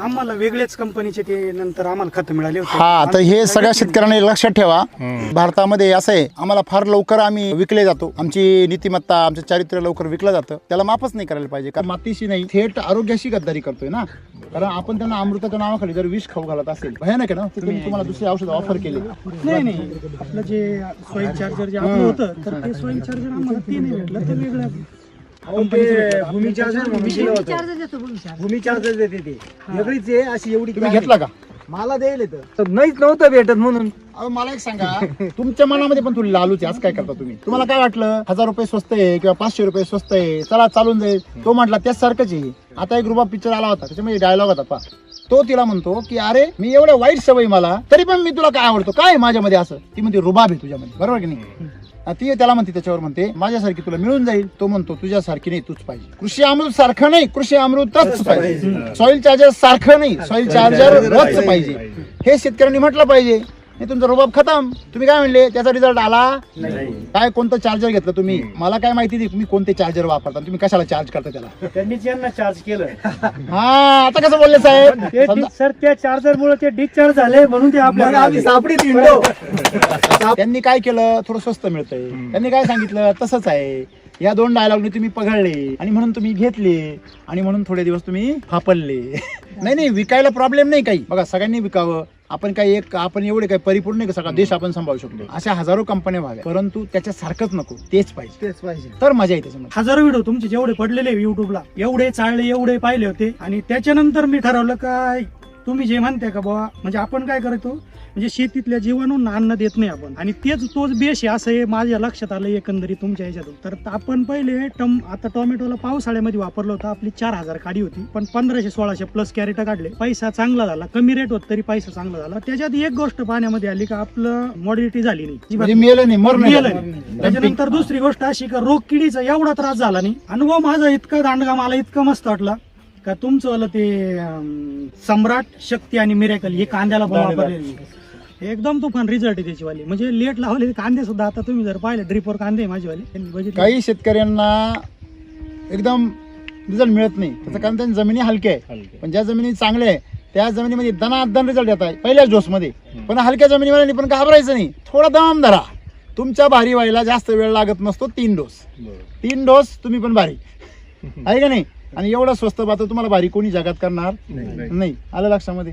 आम्हाला वेगळ्याच कंपनीचे ते नंतर आम्हाला खत मिळाले होते. हा, तर हे सगळ्या शेतकऱ्यांनी लक्षात ठेवा. भारतामध्ये असं आहे, आम्हाला फार लवकर आम्ही विकले जातो. आमची नीतिमत्ता, आमचं चारित्र्य लवकर विकलं जातं. त्याला माफच नाही करायला पाहिजे. कारण मातीशी नाही, थेट आरोग्याशी गद्दारी करतोय ना. कारण आपण त्यांना अमृताच्या नावाखाली जर विष खाऊ घालत असेल, भयानक आहे ना. तुम्हाला दुसरे औषध ऑफर केले. नाही आपलं जे सॉइल चार्जर जे आपलं होतं, तर ते सॉइल चार्जर आम्हाला ते नाही भेटलं, तर वेगळं भूमी चार्जर देते ते वेगळीच आहे अशी. एवढी तुम्ही घेतला का? मला द्यायला तर नाहीच नव्हतं भेटत म्हणून. अहो मला एक सांगा, तुमच्या मनामध्ये पण थोडी लालूच आहे. आज काय करता तुम्ही? तुम्हाला काय वाटलं 1000 रुपये स्वस्त आहे किंवा 500 रुपये स्वस्त आहे, चला चालून जाईल. तो म्हटला त्याच सारखंच आहे. आता एक रुबाब पिक्चर आला होता, त्याच्यामध्ये डायलॉग होता पा. तो तिला म्हणतो की अरे मी एवढ्या वाईट सवय मला, तरी पण मी तुला काय आवडतो, काय माझ्यामध्ये असं? ती म्हणते रुबाब आहे तुझ्यामध्ये, बरोबर की नाही? ती त्याला म्हणते, त्याच्यावर म्हणते माझ्यासारखी तुला मिळून जाईल. तो म्हणतो तुझ्यासारखी नाही, तूच पाहिजे. कृषी अमृत सारखं नाही, कृषी अमृतच पाहिजे. सॉइल चार्जर सारखं नाही, सॉइल चार्जर पाहिजे. हे शेतकऱ्यांनी म्हटलं पाहिजे. नाही तुमचा रुबाब खतम. तुम्ही काय म्हणले, त्याचा रिझल्ट आला काय? कोणतं चार्जर घेतलं तुम्ही? मला काय माहिती नाही तुम्ही कोणते चार्जर वापरता, तुम्ही कशाला चार्ज करता त्याला? त्यांनीच यांना चार्ज केलं. हा, आता कसं बोलले साहेब? सर त्या चार्जर मुळे ते डिस्चार्ज झाले म्हणून ते आपल्याला सापडीत हिंडलो. त्यांनी काय केलं, थोडं स्वस्त मिळतंय. त्यांनी काय सांगितलं तसंच आहे. या 2 डायलॉगने तुम्ही पगळले आणि म्हणून तुम्ही घेतले आणि म्हणून थोडे दिवस तुम्ही फापलले. नाही विकायला प्रॉब्लेम नाही काही. बघा सगळ्यांनी विकावं. आपण आपण एवढे काही परिपूर्ण नाही का, सगळा देश आपण सांभाळू शकतो. अशा हजारो कंपन्या व्हाव्या, परंतु त्याच्या सारखंच नको, तेच पाहिजे. तर मजा येते त्याच्यामध्ये. हजारो व्हिडिओ तुमचे जेवढे पडलेले युट्यूबला, एवढे चाळले, एवढे पाहिले होते. आणि त्याच्यानंतर मी ठरवलं काय, तुम्ही जे म्हणताय का बाबा, म्हणजे आपण काय करतो, म्हणजे शेतीतल्या जीवाणूंना अन्न देत नाही आपण, आणि तोच बेस आहे असं हे माझ्या लक्षात आलं एकंदरीत तुमच्या ह्याच्यातून. तर आपण पहिले आता टोमॅटोला पावसाळ्यामध्ये वापरलं होतं, आपली 4000 काडी होती, पण 1500-1600 प्लस कॅरेट काढले. पैसा चांगला झाला, कमी रेट होत तरी पैसा चांगला झाला. त्याच्यात एक गोष्ट पाण्यामध्ये आली का आपलं मॉडिलिटी झाली नाही, मेलं नाही. त्याच्यानंतर दुसरी गोष्ट अशी का रोग किडीचा एवढा त्रास झाला नाही. अनुभव माझा इतका दांडगा, मला इतका मस्त वाटला का तुमचं वाला ते सम्राट, शक्ती आणि मिरॅकल हे कांद्याला पण वापरलेली एकदम तुफान रिझल्ट आहे त्याचीवाली. म्हणजे लेट लावलेले कांदे सुद्धा आता तुम्ही जर पाहिले, ड्रिपवर कांदे माझेवाले. काही शेतकऱ्यांना एकदम रिझल्ट मिळत नाही, त्याचं कारण त्यांच्या जमिनी हलक्या आहे. पण ज्या जमिनी चांगल्या आहे त्या जमिनीमध्ये दनादन रिझल्ट येत आहे पहिल्याच डोसमध्ये. पण हलक्या जमिनीवाल्यांनी पण घाबरायचं नाही, थोडा दम धरा. तुमच्या भारी व्हायला जास्त वेळ लागत नसतो. 3 डोस तुम्ही पण भारी आहे का नाही? आणि एवढं स्वस्त बात तुम्हाला भारी कोणी जगात करणार नाही. आलं लक्षामध्ये?